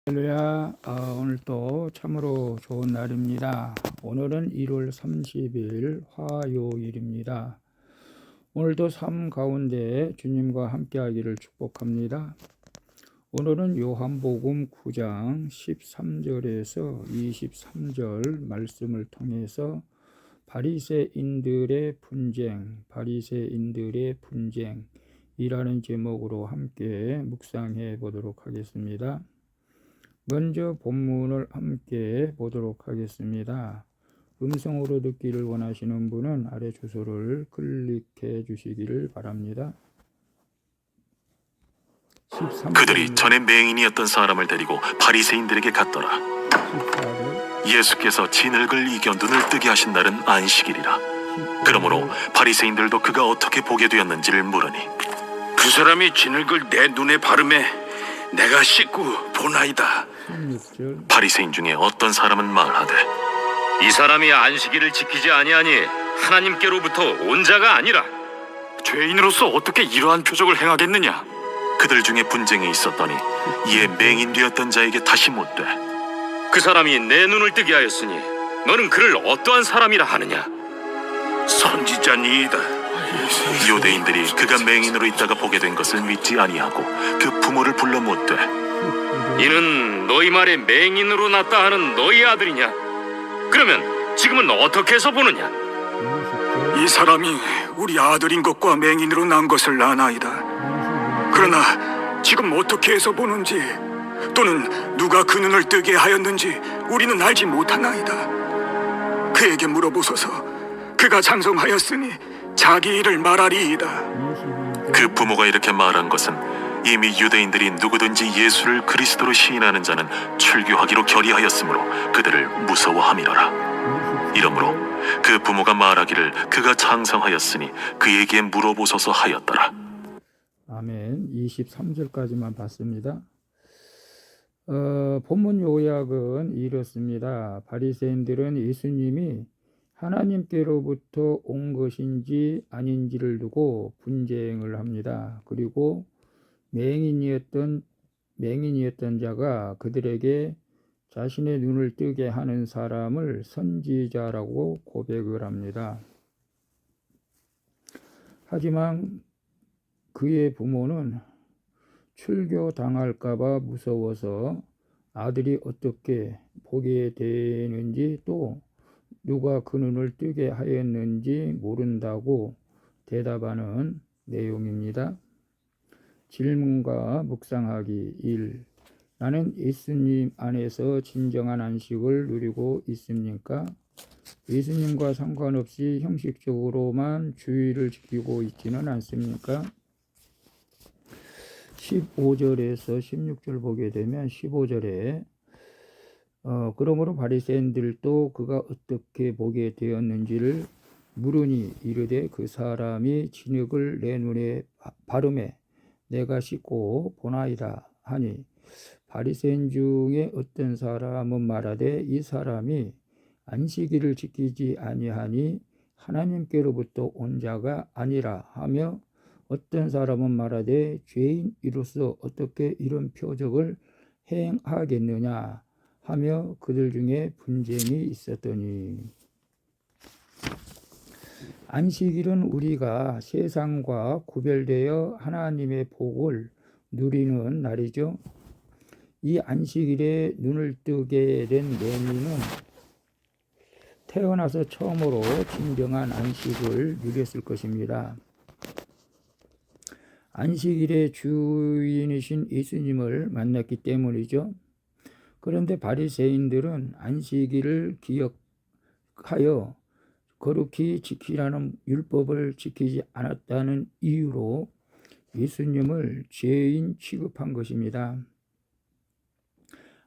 할렐루야. 오늘 또 참으로 좋은 날입니다. 오늘은 1월 30일 화요일입니다. 오늘도 삶 가운데 주님과 함께하기를 축복합니다. 오늘은 요한복음 9장 13절에서 23절 말씀을 통해서 바리새인들의 분쟁이라는 제목으로 함께 묵상해 보도록 하겠습니다. 먼저 본문을 함께 보도록 하겠습니다. 음성으로 듣기를 원하시는 분은 아래 주소를 클릭해 주시기를 바랍니다. 그들이 전에 맹인이었던 사람을 데리고 바리새인들에게 갔더라. 14절, 예수께서 진흙을 이겨 눈을 뜨게 하신 날은 안식일이라. 그러므로 바리새인들도 그가 어떻게 보게 되었는지를 물으니, 그 사람이 진흙을 내 눈에 바르매 내가 씻고 보나이다. 16절, 바리새인 중에 어떤 사람은 말하되, 이 사람이 안식일을 지키지 아니하니 하나님께로부터 온 자가 아니라. 죄인으로서 어떻게 이러한 표적을 행하겠느냐? 그들 중에 분쟁이 있었더니 이에 맹인 되었던 자에게 다시 묻되, 그 사람이 내 눈을 뜨게 하였으니 너는 그를 어떠한 사람이라 하느냐? 선지자니이다. 유대인들이 그가 맹인으로 있다가 보게 된 것을 믿지 아니하고 그 부모를 불러 묻되, 이는 너희 말에 맹인으로 났다 하는 너희 아들이냐? 그러면 지금은 어떻게 해서 보느냐? 20절, 이 사람이 우리 아들인 것과 맹인으로 난 것을 아나이다. 그러나 지금 어떻게 해서 보는지 또는 누가 그 눈을 뜨게 하였는지 우리는 알지 못하나이다. 그에게 물어보소서. 그가 장성하였으니 자기 일을 말하리이다. 그 부모가 이렇게 말한 것은 이미 유대인들이 누구든지 예수를 그리스도로 시인하는 자는 출교하기로 결의하였으므로 그들을 무서워함이로라. 이러므로 그 부모가 말하기를 그가 장성하였으니 그에게 물어보소서 하였더라. 아멘. 23절까지만 봤습니다. 본문 요약은 이렇습니다. 바리새인들은 예수님이 하나님께로부터 온 것인지 아닌지를 두고 분쟁을 합니다. 그리고 맹인이었던 자가 그들에게 자신의 눈을 뜨게 하는 사람을 선지자라고 고백을 합니다. 하지만 그의 부모는 출교당할까봐 무서워서 아들이 어떻게 보게 되는지 또 누가 그 눈을 뜨게 하였는지 모른다고 대답하는 내용입니다. 질문과 묵상하기 1. 나는 예수님 안에서 진정한 안식을 누리고 있습니까? 예수님과 상관없이 형식적으로만 주의를 지키고 있지는 않습니까? 15절에서 16절 보게 되면 15절에 그러므로 바리새인들도 그가 어떻게 보게 되었는지를 물으니 이르되 그 사람이 진흙을 내 눈에 바르매 내가 씻고 보나이다 하니, 바리새인 중에 어떤 사람은 말하되 이 사람이 안식일을 지키지 아니하니 하나님께로부터 온 자가 아니라 하며, 어떤 사람은 말하되 죄인으로서 어떻게 이런 표적을 행하겠느냐 하며 그들 중에 분쟁이 있었더니, 안식일은 우리가 세상과 구별되어 하나님의 복을 누리는 날이죠. 이 안식일에 눈을 뜨게 된 맹인은 태어나서 처음으로 진정한 안식을 누렸을 것입니다. 안식일의 주인이신 예수님을 만났기 때문이죠. 그런데 바리새인들은 안식일을 기억하여 거룩히 지키라는 율법을 지키지 않았다는 이유로 예수님을 죄인 취급한 것입니다.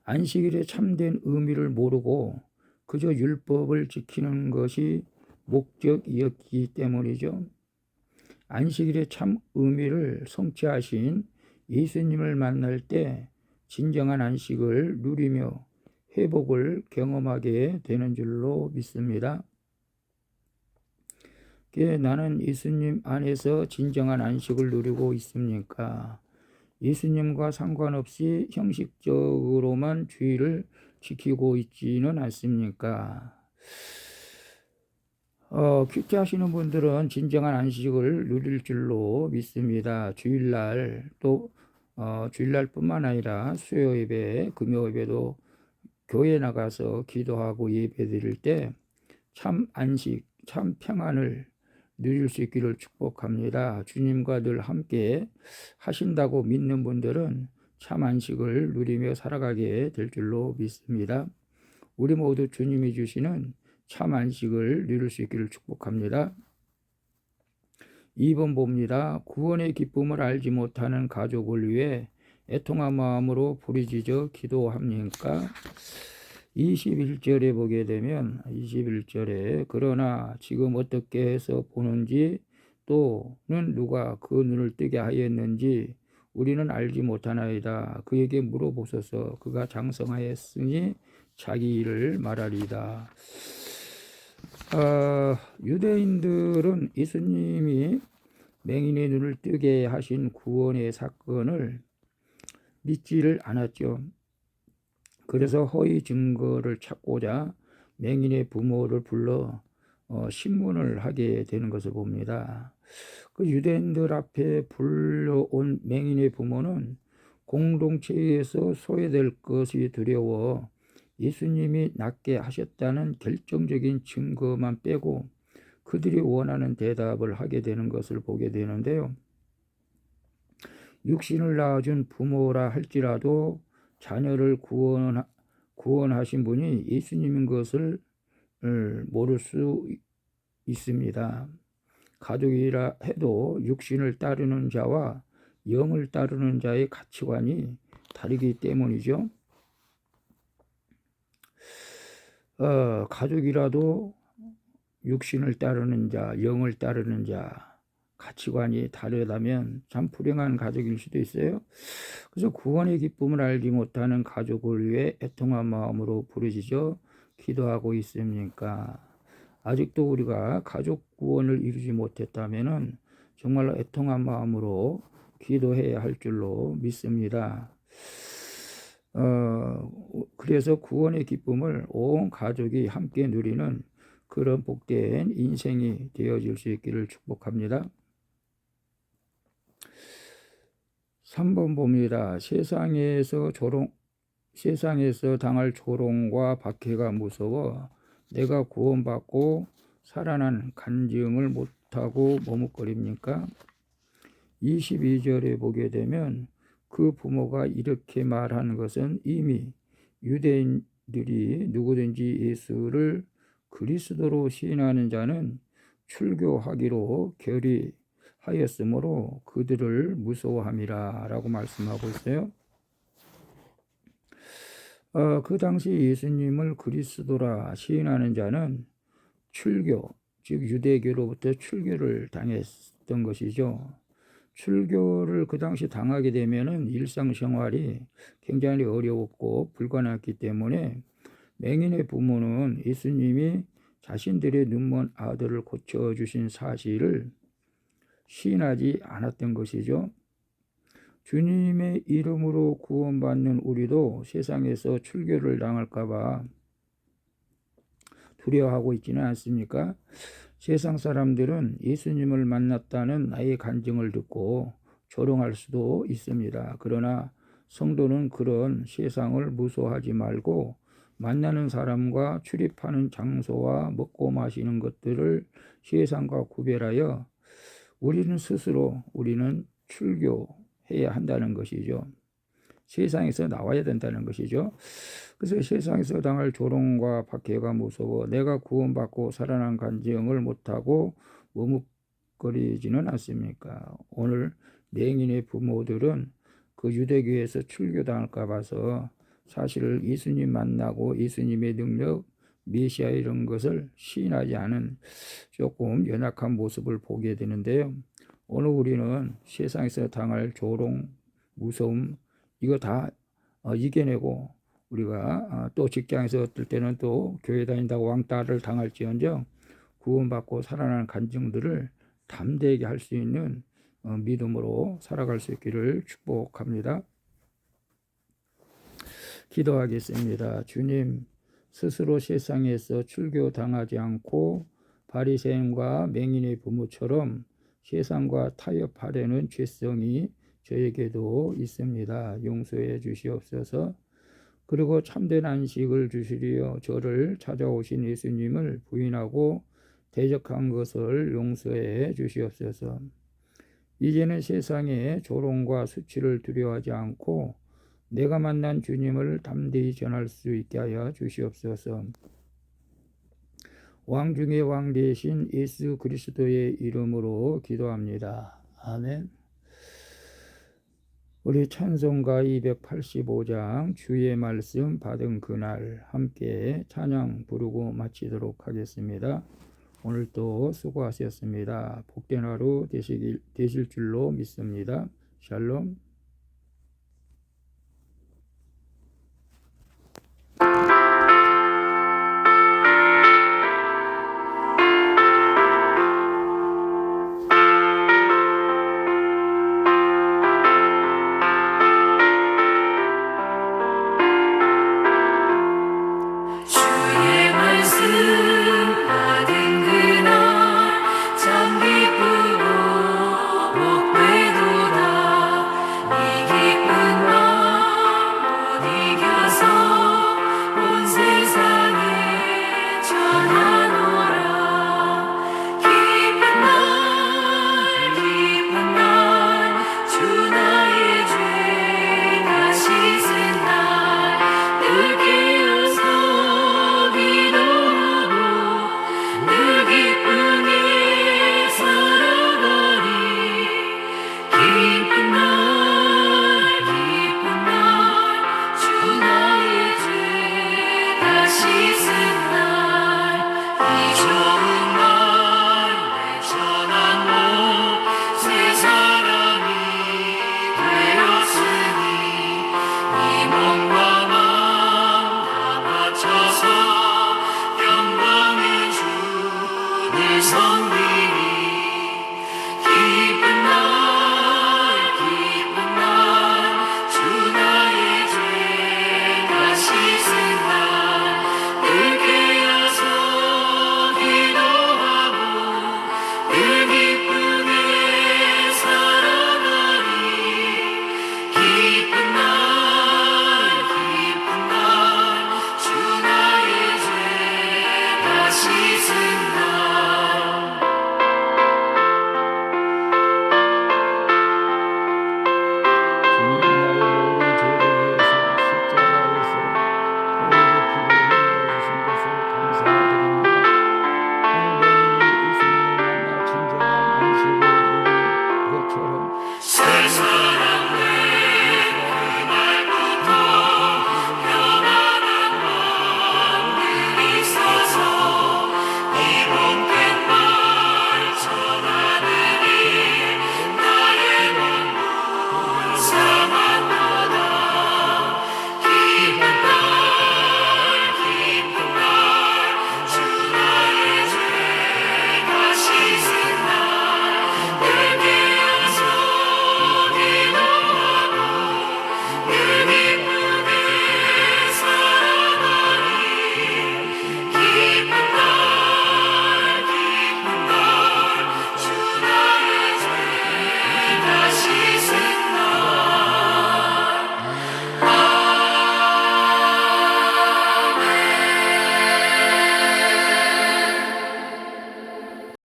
안식일의 참된 의미를 모르고 그저 율법을 지키는 것이 목적이었기 때문이죠. 안식일의 참 의미를 성취하신 예수님을 만날 때 진정한 안식을 누리며 회복을 경험하게 되는 줄로 믿습니다. 나는 예수님 안에서 진정한 안식을 누리고 있습니까? 예수님과 상관없이 형식적으로만 주의를 지키고 있지는 않습니까? 큐티하시는 분들은 진정한 안식을 누릴 줄로 믿습니다. 주일날 또 주일날뿐만 아니라 수요 예배, 금요 예배도 교회 나가서 기도하고 예배 드릴 때 참 안식, 참 평안을 누릴 수 있기를 축복합니다. 주님과 늘 함께 하신다고 믿는 분들은 참 안식을 누리며 살아가게 될 줄로 믿습니다. 우리 모두 주님이 주시는 참 안식을 누릴 수 있기를 축복합니다. 2번 봅니다. 구원의 기쁨을 알지 못하는 가족을 위해 애통한 마음으로 부르짖어 기도합니까? 21절에 보게 되면 21절에 그러나 지금 어떻게 해서 보는지 또는 누가 그 눈을 뜨게 하였는지 우리는 알지 못하나이다. 그에게 물어보소서. 그가 장성하였으니 자기 일을 말하리이다. 유대인들은 예수님이 맹인의 눈을 뜨게 하신 구원의 사건을 믿지를 않았죠. 그래서 허위 증거를 찾고자 맹인의 부모를 불러 신문을 하게 되는 것을 봅니다. 그 유대인들 앞에 불러온 맹인의 부모는 공동체에서 소외될 것이 두려워 예수님이 낫게 하셨다는 결정적인 증거만 빼고 그들이 원하는 대답을 하게 되는 것을 보게 되는데요. 육신을 낳아준 부모라 할지라도 자녀를 구원하신 분이 예수님인 것을 모를 수 있습니다. 가족이라 해도 육신을 따르는 자와 영을 따르는 자의 가치관이 다르기 때문이죠. 가족이라도 육신을 따르는 자, 영을 따르는 자 가치관이 다르다면 참 불행한 가족일 수도 있어요. 그래서 구원의 기쁨을 알지 못하는 가족을 위해 애통한 마음으로 부르짖어 기도하고 있습니까? 아직도 우리가 가족 구원을 이루지 못했다면 정말로 애통한 마음으로 기도해야 할 줄로 믿습니다. 그래서 구원의 기쁨을 온 가족이 함께 누리는 그런 복된 인생이 되어질 수 있기를 축복합니다. 3번 봅니다. 세상에서 당할 조롱과 박해가 무서워 내가 구원받고 살아난 간증을 못하고 머뭇거립니까? 22절에 보게 되면 그 부모가 이렇게 말하는 것은 이미 유대인들이 누구든지 예수를 그리스도로 시인하는 자는 출교하기로 결의하였으므로 그들을 무서워함이라 라고 말씀하고 있어요. 그 당시 예수님을 그리스도라 시인하는 자는 출교, 즉 유대교로부터 출교를 당했던 것이죠. 출교를 그 당시 당하게 되면은 일상생활이 굉장히 어려웠고 불가능했기 때문에 맹인의 부모는 예수님이 자신들의 눈먼 아들을 고쳐주신 사실을 시인하지 않았던 것이죠. 주님의 이름으로 구원받는 우리도 세상에서 출교를 당할까 봐 두려워하고 있지는 않습니까? 세상 사람들은 예수님을 만났다는 나의 간증을 듣고 조롱할 수도 있습니다. 그러나 성도는 그런 세상을 무서워하지 말고 만나는 사람과 출입하는 장소와 먹고 마시는 것들을 세상과 구별하여 우리는 출교해야 한다는 것이죠. 세상에서 나와야 된다는 것이죠. 그래서 세상에서 당할 조롱과 박해가 무서워 내가 구원받고 살아난 간증을 못하고 머뭇거리지는 않습니까? 오늘 맹인의 부모들은 그 유대교에서 출교당할까 봐서 사실 예수님 만나고 예수님의 능력, 메시아 이런 것을 시인하지 않은 조금 연약한 모습을 보게 되는데요. 오늘 우리는 세상에서 당할 조롱, 무서움 이거 다 이겨내고 우리가 또 직장에서 어떨 때는 또 교회 다닌다고 왕따를 당할지언정 구원받고 살아나는 간증들을 담대하게 할 수 있는 믿음으로 살아갈 수 있기를 축복합니다. 기도하겠습니다. 주님, 스스로 세상에서 출교당하지 않고 바리새인과 맹인의 부모처럼 세상과 타협하려는 죄성이 저에게도 있습니다. 용서해 주시옵소서. 그리고 참된 안식을 주시리여 저를 찾아오신 예수님을 부인하고 대적한 것을 용서해 주시옵소서. 이제는 세상의 조롱과 수치를 두려워하지 않고 내가 만난 주님을 담대히 전할 수 있게 하여 주시옵소서. 왕 중의 왕 되신 예수 그리스도의 이름으로 기도합니다. 아멘. 우리 찬송가 285장 주의 말씀 받은 그날 함께 찬양 부르고 마치도록 하겠습니다. 오늘도 수고하셨습니다. 복된 하루 되실 줄로 믿습니다. 샬롬. 주의 말씀 받은 그날 참 기쁘고 복되도다. 이 기쁜 마음 못 이겨서 온 세상에 전하노라. 기쁜 날 주 나의 죄 다 씻은 날 늘 깨어서 기도하고 늘 기쁘게 살아가리. 기쁜 날 주 나의 죄 다 씻은